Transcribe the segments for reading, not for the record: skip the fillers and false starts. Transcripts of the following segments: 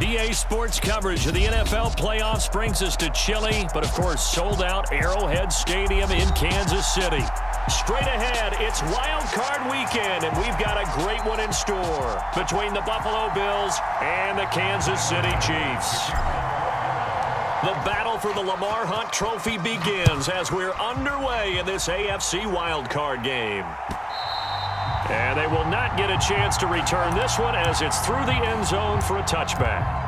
EA Sports coverage of the NFL playoffs brings us to chilly, but of course sold out Arrowhead Stadium in Kansas City. Straight ahead, it's Wild Card Weekend, and we've got a great one in store between the Buffalo Bills and the Kansas City Chiefs. The battle for the Lamar Hunt Trophy begins as we're underway in this AFC Wild Card game. And they will not get a chance to return this one as it's through the end zone for a touchback.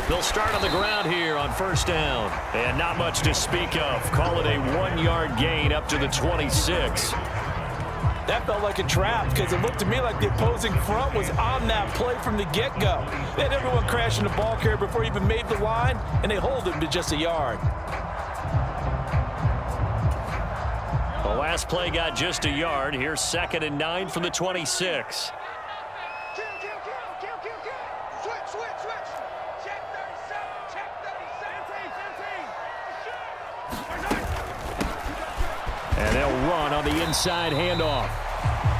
They'll start on the ground here on first down. And not much to speak of. Call it a 1-yard gain up to the 26. That felt like a trap because it looked to me like the opposing front was on that play from the get-go. They had everyone crashing the ball carrier before he even made the line, and they hold him to just a yard. The last play got just a yard. Here's 2nd and 9 from the 26. And they'll run on the inside handoff.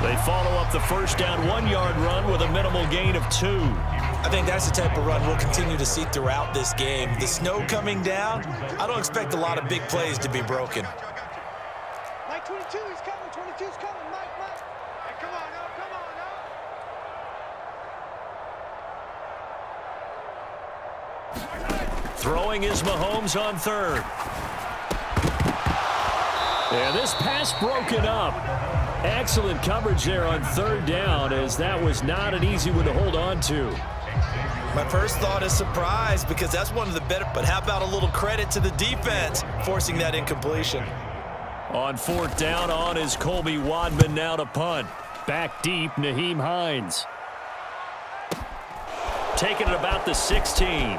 They follow up the first down 1-yard run with a minimal gain of 2. I think that's the type of run we'll continue to see throughout this game. The snow coming down, I don't expect a lot of big plays to be broken. Mike 22, he's coming. 22's coming. Mike. Hey, come on now. Throwing is Mahomes on 3rd. And this pass broken up. Excellent coverage there on 3rd down, as that was not an easy one to hold on to. My first thought is surprise because that's one of the better, but how about a little credit to the defense forcing that incompletion? On 4th down on is Colby Wadman now to punt. Back deep, Nyheim Hines. Taking it about the 16.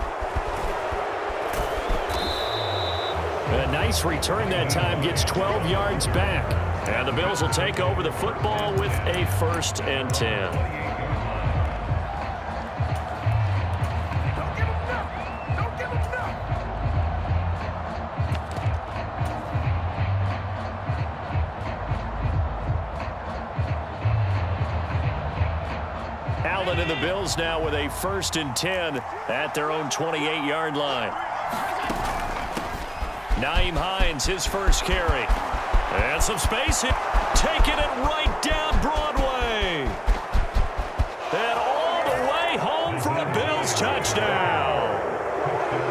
A nice return that time, gets 12 yards back. And the Bills will take over the football with a 1st and 10. Allen and the Bills now with a 1st and 10 at their own 28-yard line. Nyheim Hines, his first carry. And some space here. Taking it right down Broadway. And all the way home for a Bills touchdown.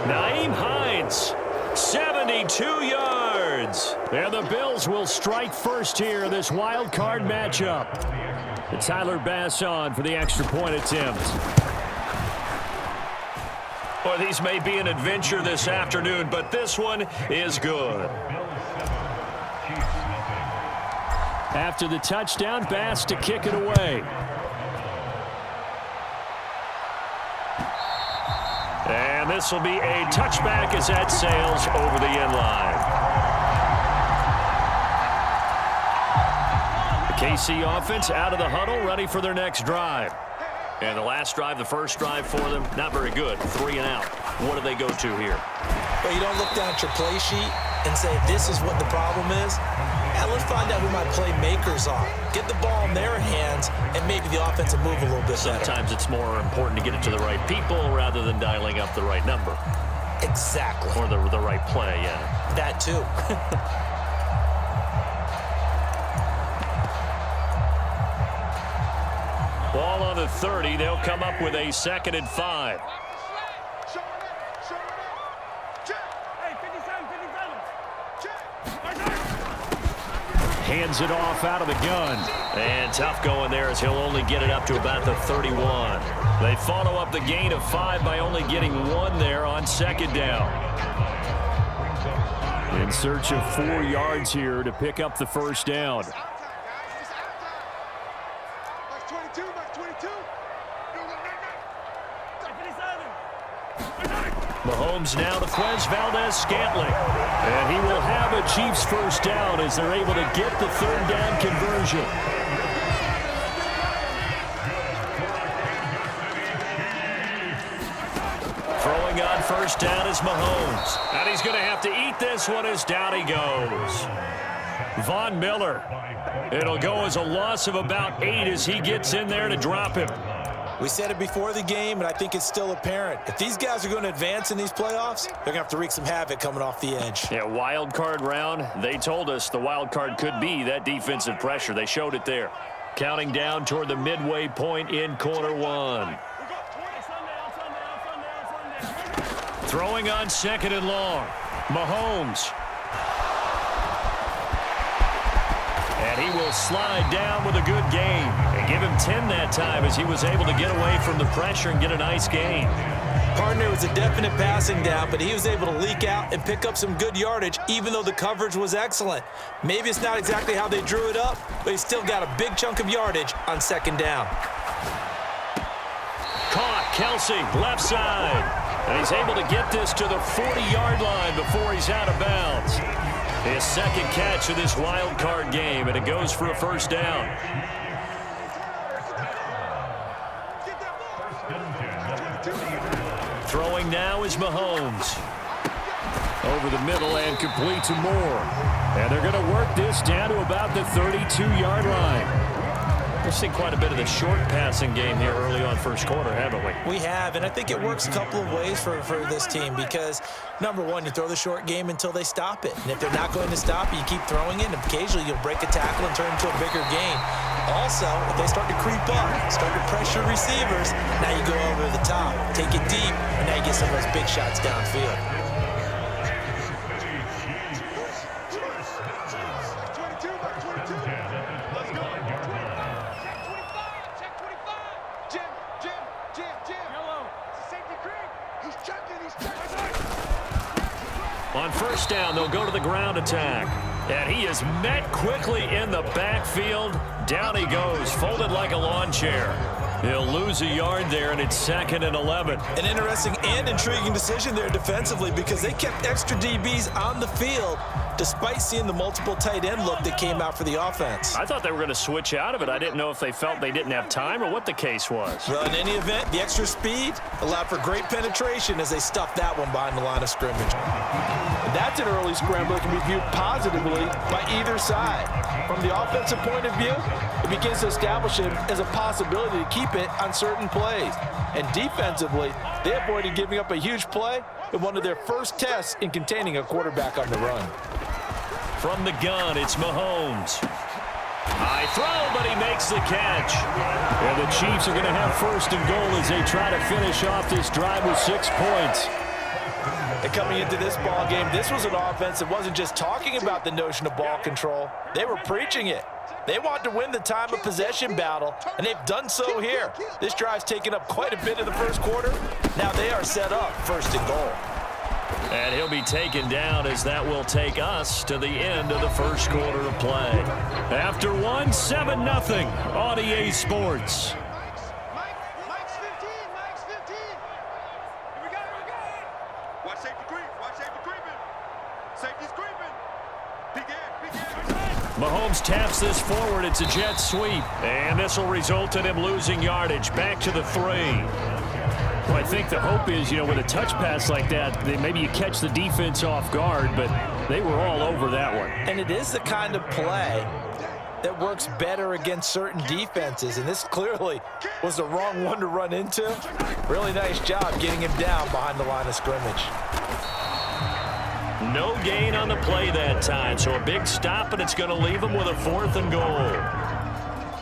Nyheim Hines, 72 yards. And the Bills will strike first here in this wild card matchup. And Tyler Bass on for the extra point attempt. Well, these may be an adventure this afternoon, but this one is good. After the touchdown, Bass to kick it away. And this will be a touchback as that sails over the end line. The KC offense out of the huddle, ready for their next drive. And the last drive, the first drive for them, not very good. 3 and out. What do they go to here? Well, you don't look down at your play sheet and say, this is what the problem is. Now let's find out who my playmakers are. Get the ball in their hands, and maybe the offense will move a little bit better. Sometimes it's more important to get it to the right people rather than dialing up the right number. Exactly. Or the right play, yeah. That too. Ball on the 30. They'll come up with a 2nd and 5. Hands it off out of the gun. And tough going there as he'll only get it up to about the 31. They follow up the gain of 5 by only getting 1 there on 2nd down. In search of 4 yards here to pick up the first down. Mahomes now to Quez Valdez-Scantling. And he will have a Chiefs first down as they're able to get the third down conversion. Throwing on first down is Mahomes. And he's going to have to eat this one as down he goes. Von Miller. It'll go as a loss of about 8 as he gets in there to drop him. We said it before the game, and I think it's still apparent. If these guys are going to advance in these playoffs, they're going to have to wreak some havoc coming off the edge. Yeah, wild card round. They told us the wild card could be that defensive pressure. They showed it there. Counting down toward the midway point in quarter one. Throwing on second and long. Mahomes. And he will slide down with a good gain. And give him 10 that time as he was able to get away from the pressure and get a nice gain. Partner was a definite passing down, but he was able to leak out and pick up some good yardage, even though the coverage was excellent. Maybe it's not exactly how they drew it up, but he still got a big chunk of yardage on second down. Caught, Kelsey, left side. And he's able to get this to the 40-yard line before he's out of bounds. His second catch of this wild card game, and it goes for a first down. Throwing now is Mahomes. Over the middle and complete to Moore. And they're going to work this down to about the 32-yard line. We've seen quite a bit of the short passing game here early on first quarter, haven't we? We have, and I think it works a couple of ways for this team because, number one, you throw the short game until they stop it. And if they're not going to stop it, you keep throwing it, and occasionally you'll break a tackle and turn it into a bigger gain. Also, if they start to creep up, start to pressure receivers, now you go over the top, take it deep, and now you get some of those big shots downfield. On first down, they'll go to the ground attack. And he is met quickly in the backfield. Down he goes, folded like a lawn chair. He'll lose a yard there, and it's 2nd and 11. An interesting and intriguing decision there defensively because they kept extra DBs on the field despite seeing the multiple tight end look that came out for the offense. I thought they were going to switch out of it. I didn't know if they felt they didn't have time or what the case was. Well, in any event, the extra speed allowed for great penetration as they stuffed that one behind the line of scrimmage. That's an early scramble that can be viewed positively by either side. From the offensive point of view, it begins to establish him as a possibility to keep it on certain plays. And defensively, they avoided giving up a huge play in one of their first tests in containing a quarterback on the run. From the gun, it's Mahomes. High throw, but he makes the catch. And the Chiefs are going to have first and goal as they try to finish off this drive with 6 points. And coming into this ball game, this was an offense that wasn't just talking about the notion of ball control. They were preaching it. They want to win the time of possession battle, and they've done so here. This drive's taken up quite a bit in the first quarter. Now they are set up first and goal. And he'll be taken down as that will take us to the end of the first quarter of play. After one, 7-0 on EA Sports. Mike's 15. Mike's 15. Here we go. Watch safety creep. Watch safety creeping. Safety's creeping. Begin. Mahomes taps this forward. It's a jet sweep. And this will result in him losing yardage. Back to the 3. Well, I think the hope is, with a touch pass like that, maybe you catch the defense off guard, but they were all over that one. And it is the kind of play that works better against certain defenses, and this clearly was the wrong one to run into. Really nice job getting him down behind the line of scrimmage. No gain on the play that time, so a big stop, and it's going to leave him with a 4th and goal.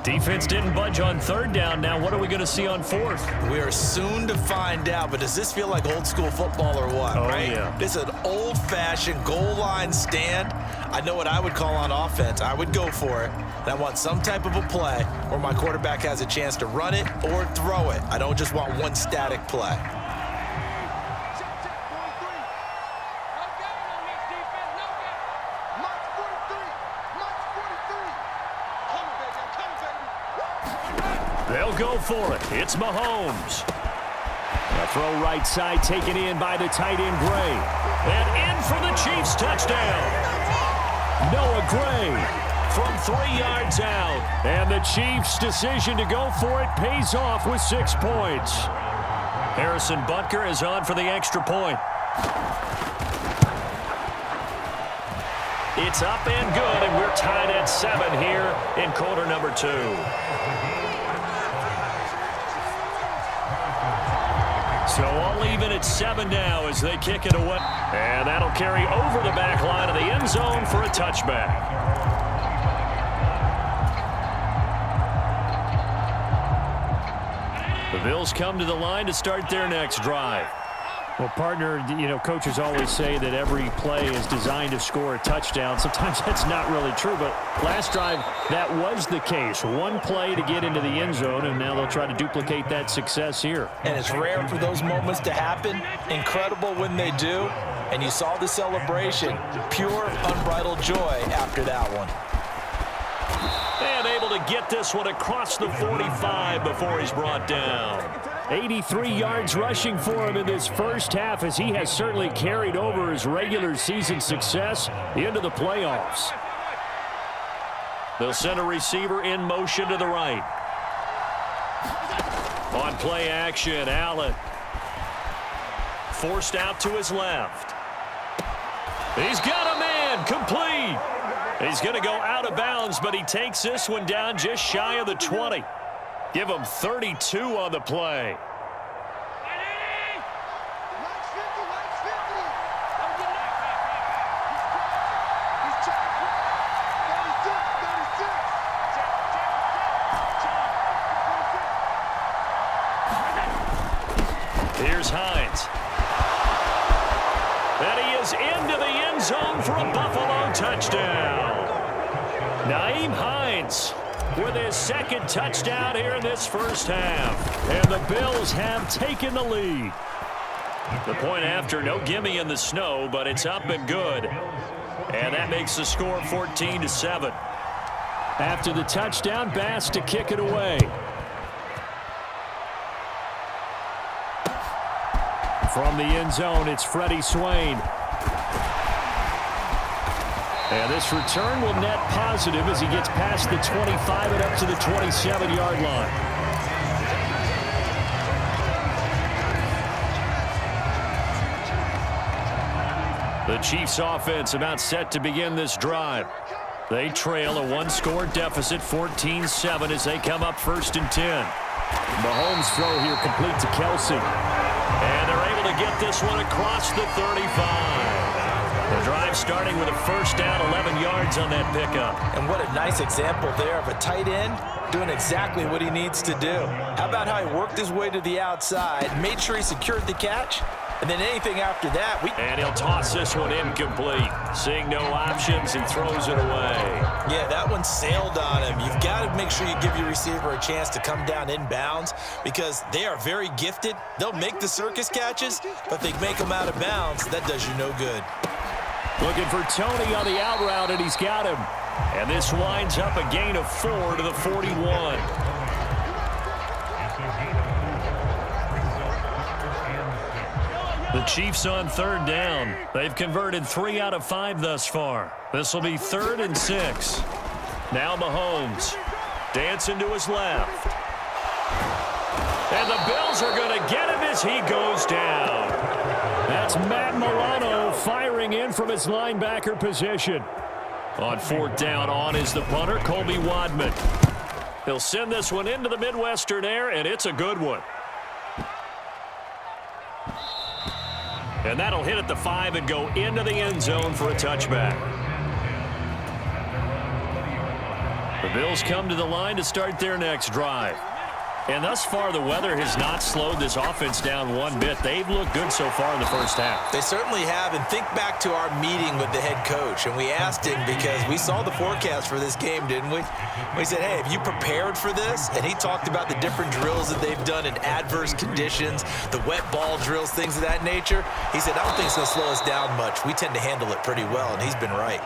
Defense didn't budge on 3rd down. Now what are we going to see on 4th? We are soon to find out, but does this feel like old school football or what? Oh, right? Yeah. This is an old-fashioned goal line stand. I know what I would call on offense. I would go for it. And I want some type of a play where my quarterback has a chance to run it or throw it. I don't just want one static play. They'll go for it. It's Mahomes. throw right side taken in by the tight end Gray. And in for the Chiefs touchdown. Noah Gray from 3 yards out. And the Chiefs' decision to go for it pays off with 6 points. Harrison Butker is on for the extra point. It's up and good, and we're tied at 7 here in quarter number 2. So all even at 7 now as they kick it away. And that'll carry over the back line of the end zone for a touchback. The Bills come to the line to start their next drive. Well, partner, coaches always say that every play is designed to score a touchdown. Sometimes that's not really true, but last drive, that was the case. One play to get into the end zone, and now they'll try to duplicate that success here. And it's rare for those moments to happen. Incredible when they do. And you saw the celebration. Pure, unbridled joy after that one. And able to get this one across the 45 before he's brought down. 83 yards rushing for him in this first half as he has certainly carried over his regular season success into the playoffs. They'll send a receiver in motion to the right. On play action, Allen. Forced out to his left. He's got a man, complete. He's going to go out of bounds, but he takes this one down just shy of the 20. Give him 32 on the play. Here's Hines. And he is into the end zone for a Buffalo touchdown. Nyheim Hines with his second touchdown here in this first half. And the Bills have taken the lead. The point after, no gimme in the snow, but it's up and good. And that makes the score 14-7. After the touchdown, Bass to kick it away. From the end zone, it's Freddie Swain. And this return will net positive as he gets past the 25 and up to the 27-yard line. The Chiefs offense about set to begin this drive. They trail a one-score deficit, 14-7, as they come up 1st and 10. Mahomes' throw here complete to Kelsey. And they're able to get this one across the 35. The drive starting with a first down, 11 yards on that pickup. And what a nice example there of a tight end doing exactly what he needs to do. How about how he worked his way to the outside, made sure he secured the catch, and then anything after that. And he'll toss this one incomplete. Seeing no options, he throws it away. Yeah, that one sailed on him. You've got to make sure you give your receiver a chance to come down inbounds because they are very gifted. They'll make the circus catches, but they make them out of bounds. That does you no good. Looking for Tony on the out route, and he's got him. And this winds up a gain of 4 to the 41. The Chiefs on 3rd down. They've converted 3 out of 5 thus far. This will be 3rd and 6. Now Mahomes dancing to his left. And the Bills are going to get him as he goes down. That's Matt Milano firing in from his linebacker position. On 4th down, on is the punter, Colby Wadman. He'll send this one into the Midwestern air, and it's a good one. And that'll hit at the 5 and go into the end zone for a touchback. The Bills come to the line to start their next drive. And thus far, the weather has not slowed this offense down one bit. They've looked good so far in the first half. They certainly have. And think back to our meeting with the head coach. And we asked him because we saw the forecast for this game, didn't we? We said, hey, have you prepared for this? And he talked about the different drills that they've done in adverse conditions, the wet ball drills, things of that nature. He said, I don't think it's going to slow us down much. We tend to handle it pretty well, and he's been right.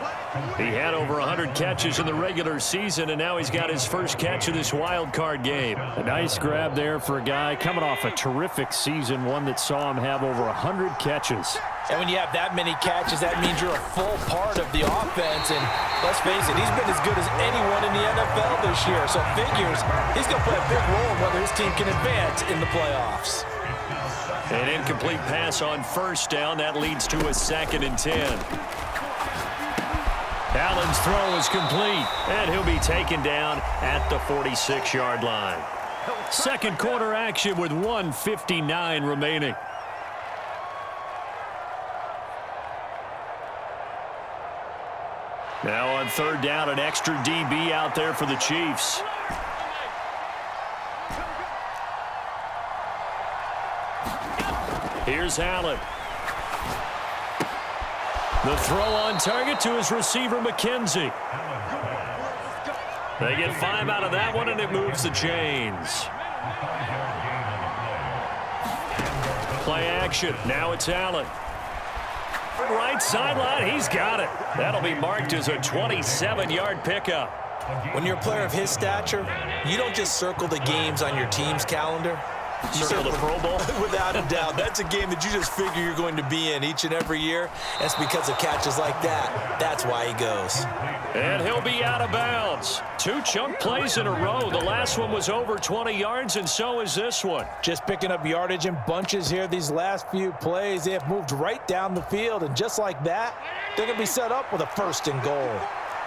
He had over 100 catches in the regular season, and now he's got his first catch of this wild card game. A nice Nice grab there for a guy coming off a terrific season, one that saw him have over 100 catches. And when you have that many catches, that means you're a full part of the offense. And let's face it, he's been as good as anyone in the NFL this year. So figures he's going to play a big role in whether his team can advance in the playoffs. An incomplete pass on first down. That leads to a 2nd and 10. Allen's throw is complete, and he'll be taken down at the 46-yard line. Second quarter action with 1:59 remaining. Now on third down, an extra DB out there for the Chiefs. Here's Allen. The throw on target to his receiver, McKenzie. They get 5 out of that one, and it moves the chains. Play action. Now it's Allen. Right sideline, he's got it. That'll be marked as a 27-yard pickup. When you're a player of his stature, you don't just circle the games on your team's calendar. You Circle the Pro Bowl? Without a doubt. That's a game that you just figure you're going to be in each and every year. That's because of catches like that. That's why he goes. And he'll be out of bounds. 2 chunk plays in a row. The last one was over 20 yards, and so is this one. Just picking up yardage in bunches here. These last few plays, they have moved right down the field. And just like that, they're going to be set up with a 1st and goal.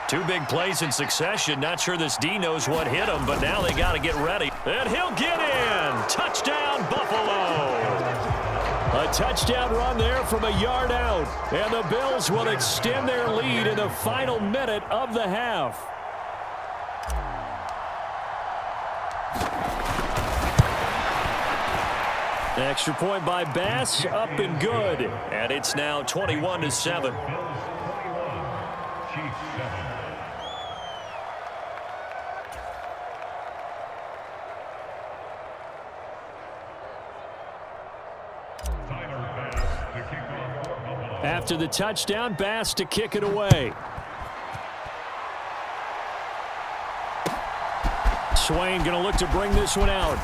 2 big plays in succession. Not sure this D knows what hit him, but now they got to get ready. And he'll get in. Touchdown, Buffalo. A touchdown run there from a yard out. And the Bills will extend their lead in the final minute of the half. Extra point by Bass, up and good. And it's now 21-7. After the touchdown, Bass to kick it away. Swain going to look to bring this one out.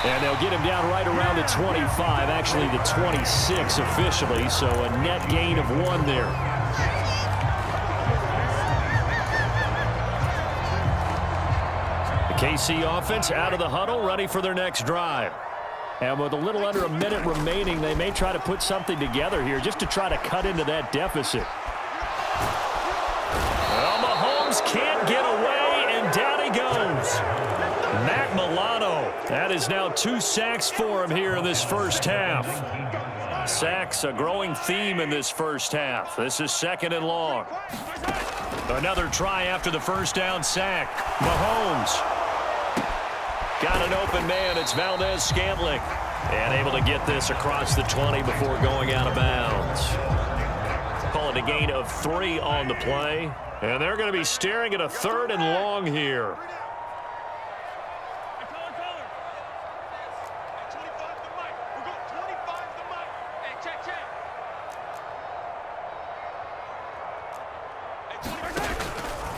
And they'll get him down right around the 25, actually the 26 officially, so a net gain of 1 there. The KC offense out of the huddle, ready for their next drive. And with a little under a minute remaining, they may try to put something together here just to try to cut into that deficit. Well, Mahomes can't get away, and down he goes. Matt Milano. That is now 2 sacks for him here in this first half. Sacks, a growing theme in this first half. This is 2nd and long. Another try after the first down sack. Mahomes. Got an open man. It's Valdez-Scantling. And able to get this across the 20 before going out of bounds. Call it a gain of 3 on the play. And they're going to be staring at a 3rd and long here.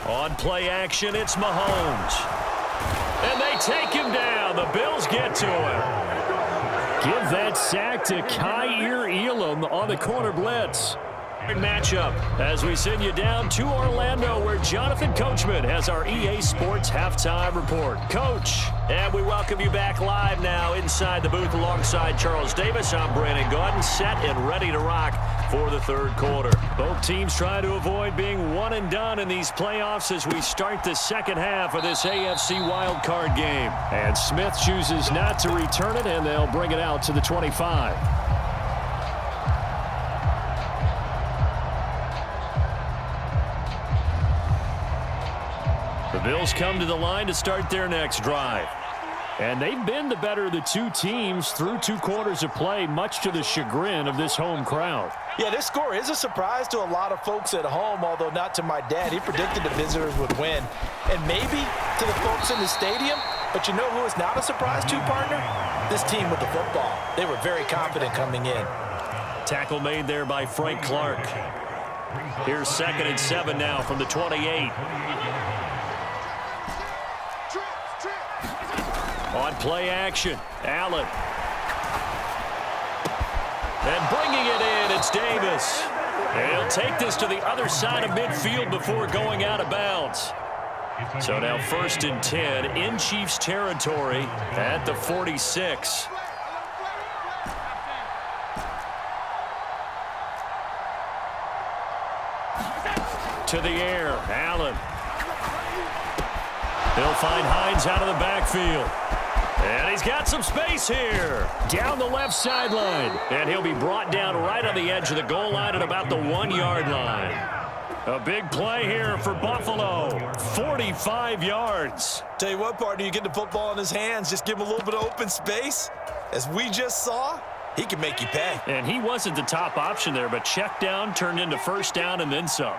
On play action, it's Mahomes. And they take him down. The Bills get to him. Give that sack to Kaiir Elam on the corner blitz. Matchup as we send you down to Orlando, where Jonathan Coachman has our EA Sports halftime report. Coach, and we welcome you back live now inside the booth alongside Charles Davis. I'm Brandon Gaudin, set and ready to rock for the 3rd quarter. Both teams trying to avoid being one and done in these playoffs as we start the 2nd half of this AFC wildcard game. And Smith chooses not to return it, and they'll bring it out to the 25. The Bills come to the line to start their next drive. And they've been the better of the 2 teams through 2 quarters of play, much to the chagrin of this home crowd. Yeah, this score is a surprise to a lot of folks at home, although not to my dad. He predicted the visitors would win. And maybe to the folks in the stadium, but you know who is not a surprise to, partner? This team with the football. They were very confident coming in. Tackle made there by Frank Clark. Here's 2nd and 7 now from the 28. On play action, Allen. And bringing it in, it's Davis. And he'll take this to the other side of midfield before going out of bounds. So now 1st and 10 in Chiefs territory at the 46. To the air, Allen. He'll find Hines out of the backfield. And he's got some space here. Down the left sideline. And he'll be brought down right on the edge of the goal line at about the 1-yard line. A big play here for Buffalo. 45 yards. Tell you what, partner, you get the football in his hands, just give him a little bit of open space. As we just saw, he can make you pay. And he wasn't the top option there, but check down turned into 1st down and then some.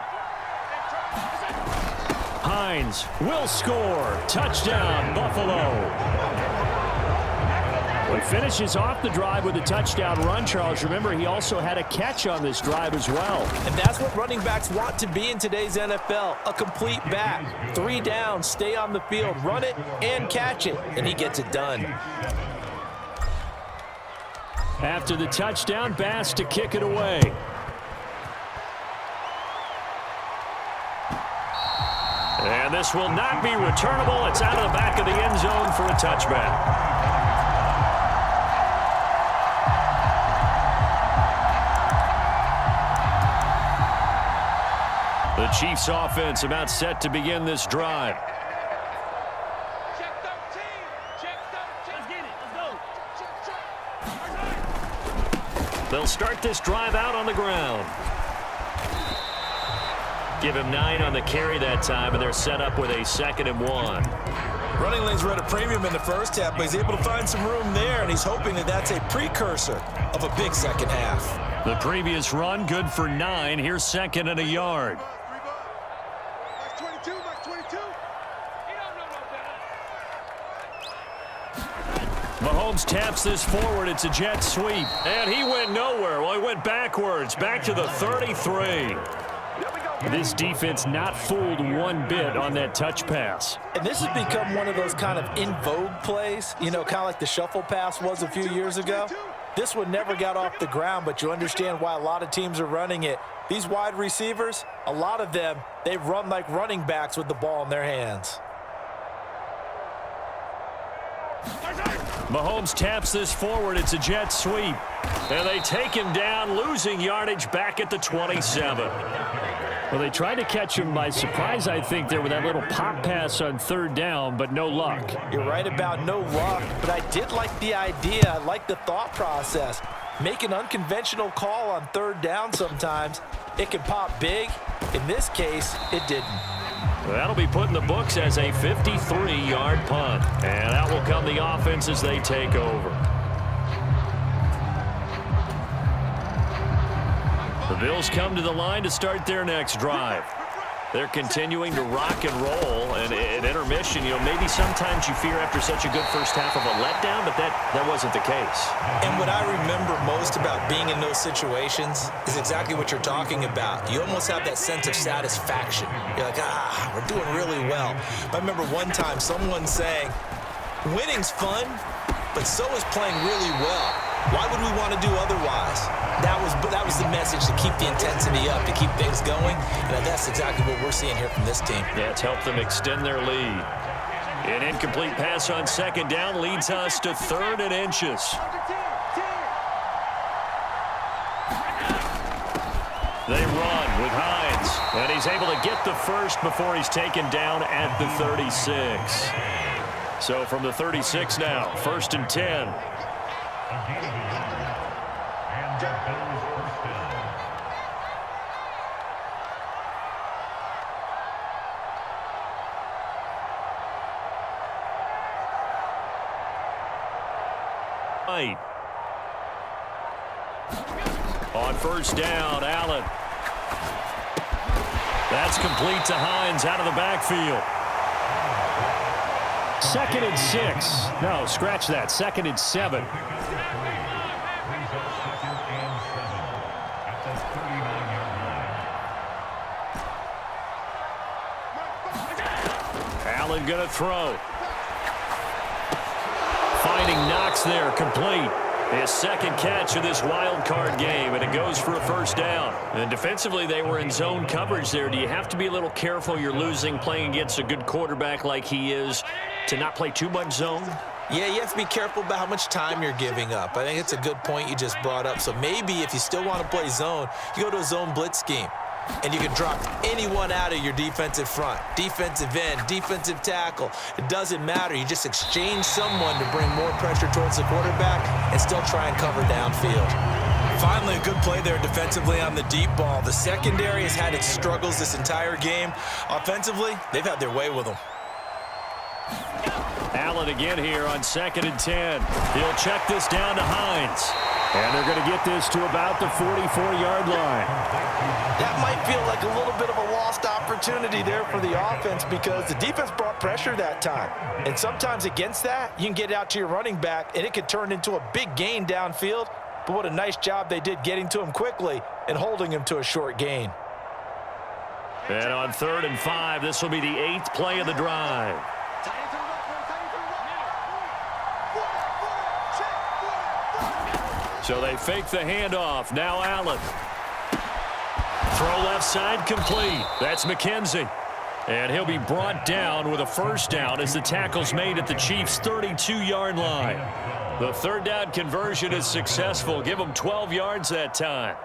Hines will score. Touchdown, Buffalo. He finishes off the drive with a touchdown run, Charles. Remember, he also had a catch on this drive as well. And that's what running backs want to be in today's NFL, a complete back. 3 downs, stay on the field, run it, and catch it, and he gets it done. After the touchdown, Bass to kick it away. And this will not be returnable. It's out of the back of the end zone for a touchback. The Chiefs offense about set to begin this drive. Check 13. Check 13. Let's get it. Let's go. They'll start this drive out on the ground. Give him 9 on the carry that time, and they're set up with a 2nd and 1. Running lanes were at a premium in the first half, but he's able to find some room there, and he's hoping that that's a precursor of a big second half. The previous run good for 9. Here's 2nd and a yard. Max 22. Max 22. He don't know no better. Mahomes taps this forward. It's a jet sweep. And he went nowhere. Well, he went backwards. Back to the 33. This defense not fooled one bit on that touch pass. And this has become one of those kind of in vogue plays, you know, kind of like the shuffle pass was a few years ago. This one never got off the ground, but you understand why a lot of teams are running it. These wide receivers, a lot of them, they run like running backs with the ball in their hands. Mahomes taps this forward. It's a jet sweep. And they take him down, losing yardage back at the 27. Well, they tried to catch him by surprise, I think, there with that little pop pass on 3rd down, but no luck. You're right about no luck, but I did like the idea. I like the thought process. Make an unconventional call on 3rd down sometimes. It can pop big. In this case, it didn't. That'll be put in the books as a 53-yard punt. And out will come the offense as they take over. The Bills come to the line to start their next drive. They're continuing to rock and roll, and at intermission, you know, maybe sometimes you fear after such a good first half of a letdown, but that wasn't the case. And what I remember most about being in those situations is exactly what you're talking about. You almost have that sense of satisfaction. You're like, we're doing really well. I remember one time someone saying, winning's fun, but so is playing really well. Why would we want to do otherwise? That was the message, to keep the intensity up, to keep things going, and that's exactly what we're seeing here from this team. Yeah, it's helped them extend their lead. An incomplete pass on 2nd down leads us to 3rd and inches. They run with Hines, and he's able to get the first before he's taken down at the 36. So from the 36 now, 1st and 10. On 1st down, Allen. That's complete to Hines out of the backfield. 2nd and 6. No, scratch that. 2nd and 7. Allen gonna throw. box there, complete. His second catch of this wild card game, and it goes for a first down. And defensively, they were in zone coverage there. Do you have to be a little careful? You're losing, playing against a good quarterback like he is, to not play too much zone? Yeah, you have to be careful about how much time you're giving up. I think it's a good point you just brought up. So maybe if you still want to play zone, you go to a zone blitz scheme. And you can drop anyone out of your defensive front, defensive end, defensive tackle. It doesn't matter. You just exchange someone to bring more pressure towards the quarterback and still try and cover downfield. Finally, a good play there defensively on the deep ball. The secondary has had its struggles this entire game. Offensively, they've had their way with them. Allen again here on 2nd and 10. He'll check this down to Hines. And they're going to get this to about the 44-yard line. That might feel like a little bit of a lost opportunity there for the offense because the defense brought pressure that time. And sometimes against that, you can get out to your running back, and it could turn into a big gain downfield. But what a nice job they did getting to him quickly and holding him to a short gain. And on 3rd and 5, this will be the 8th play of the drive. So they fake the handoff. Now Allen. Throw left side complete. That's McKenzie. And he'll be brought down with a first down as the tackle's made at the Chiefs' 32-yard line. The 3rd down conversion is successful. Give them 12 yards that time.